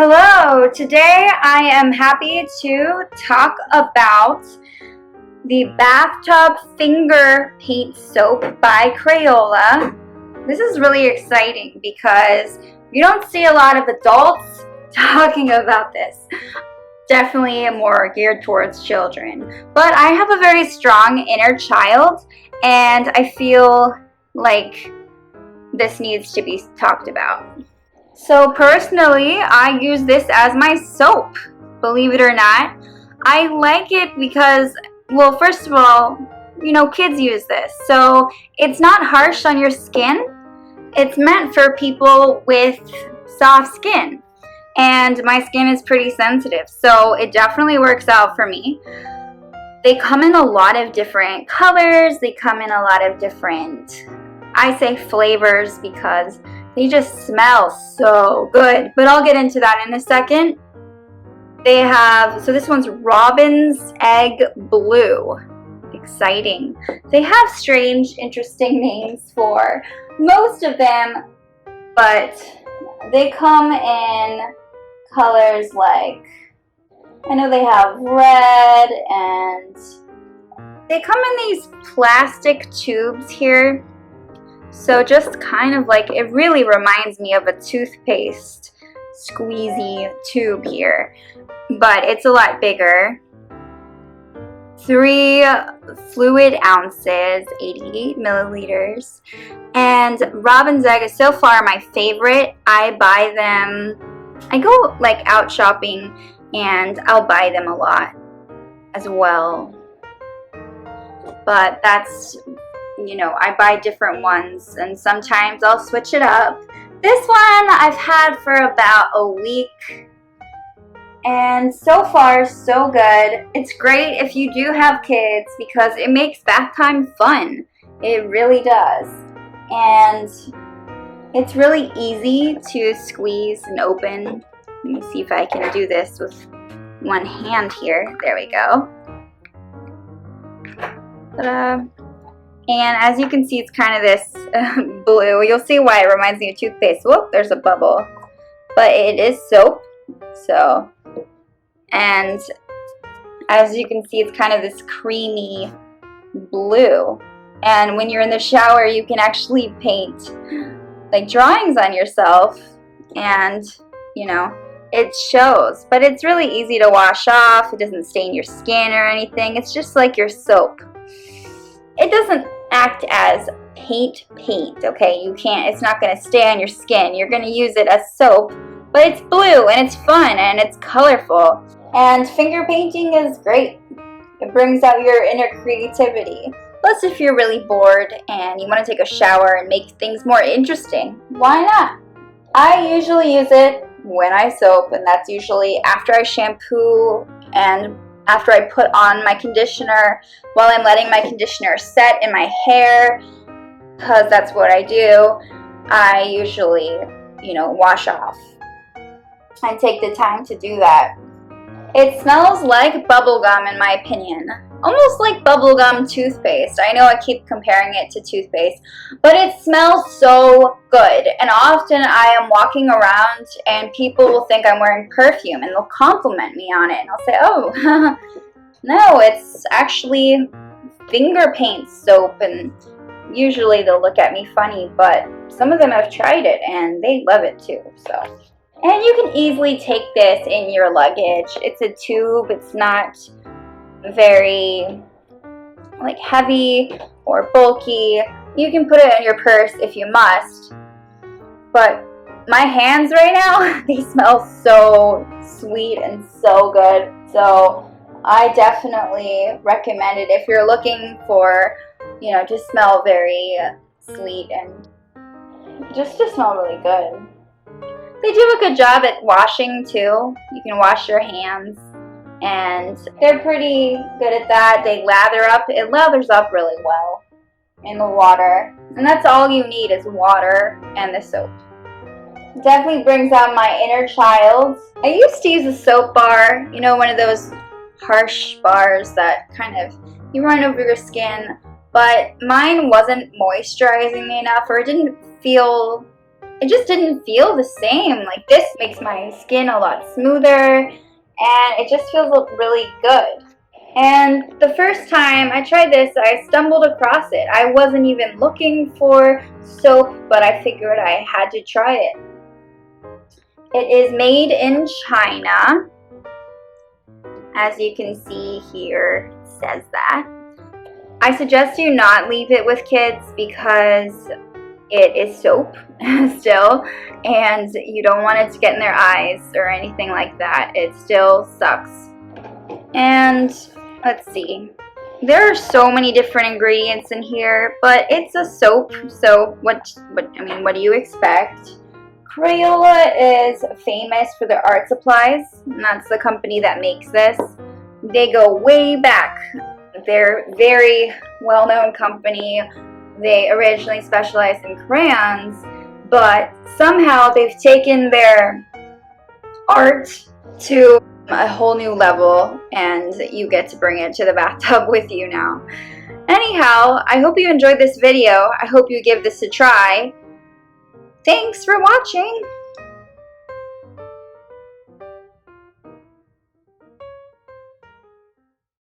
Hello, today I am happy to talk about the Bathtub Finger Paint Soap by Crayola. This is really exciting because you don't see a lot of adults talking about this. Definitely more geared towards children. But I have a very strong inner child and I feel like this needs to be talked about. So personally, I use this as my soap, believe it or not. I like it because, well, first of all, kids use this. So it's not harsh on your skin. It's meant for people with soft skin. And my skin is pretty sensitive, so it definitely works out for me. They come in a lot of different colors. They come in a lot of different, I say flavors because they just smell so good, but I'll get into that in a second. They have, so this one's Robin's Egg Blue. Exciting. They have strange, interesting names for most of them, but they come in colors like, I know they have red, and they come in these plastic tubes here. So just kind of like, it really reminds me of a toothpaste squeezy tube here, but it's a lot bigger. 3 fluid ounces, 88 milliliters. And Robin's Egg is so far my favorite. I buy them, I go like out shopping and I'll buy them a lot as well. But that's, I buy different ones and sometimes I'll switch it up. This one I've had for about a week and so far so good. It's great if you do have kids because it makes bath time fun. It really does. And it's really easy to squeeze and open. Let me see if I can do this with one hand here. There we go. Ta-da. And as you can see, it's kind of this blue. You'll see why it reminds me of toothpaste. Whoop, there's a bubble. But it is soap. So, and as you can see, it's kind of this creamy blue. And when you're in the shower, you can actually paint like drawings on yourself. And, it shows. But it's really easy to wash off. It doesn't stain your skin or anything. It's just like your soap. It doesn't act as paint, okay? It's not going to stay on your skin. You're going to use it as soap, but it's blue and it's fun and it's colorful. And finger painting is great. It brings out your inner creativity. Plus, if you're really bored and you want to take a shower and make things more interesting, why not? I usually use it when I soap, and that's usually after I shampoo and after I put on my conditioner, while I'm letting my conditioner set in my hair, because that's what I do. I usually, wash off. I take the time to do that. It smells like bubblegum in my opinion. Almost like bubblegum toothpaste. I know I keep comparing it to toothpaste, but it smells so good. And often I am walking around and people will think I'm wearing perfume and they'll compliment me on it. And I'll say, oh, no, it's actually finger paint soap. And usually they'll look at me funny, but some of them have tried it and they love it too. So, and you can easily take this in your luggage. It's a tube. It's not very heavy or bulky. You can put it in your purse if you must, but my hands right now, they smell so sweet and so good. So I definitely recommend it if you're looking for, to smell very sweet and just to smell really good. They do a good job at washing too. You can wash your hands. And they're pretty good at that. They lather up. It lathers up really well in the water. And that's all you need is water and the soap. Definitely brings out my inner child. I used to use a soap bar, one of those harsh bars that kind of, you run over your skin. But mine wasn't moisturizing me enough, or it didn't feel it just didn't feel the same. Like, this makes my skin a lot smoother, and it just feels really good. And the first time I tried this, I stumbled across it. I wasn't even looking for soap, but I figured I had to try it. It is made in China. As you can see here, it says that. I suggest you not leave it with kids because it is soap still, and you don't want it to get in their eyes or anything like that. It still sucks. And let's see. There are so many different ingredients in here, but it's a soap, so what do you expect? Crayola is famous for their art supplies, and that's the company that makes this. They go way back. They're a very well-known company. They originally specialized in crayons, but somehow they've taken their art to a whole new level, and you get to bring it to the bathtub with you now. Anyhow, I hope you enjoyed this video. I hope you give this a try. Thanks for watching.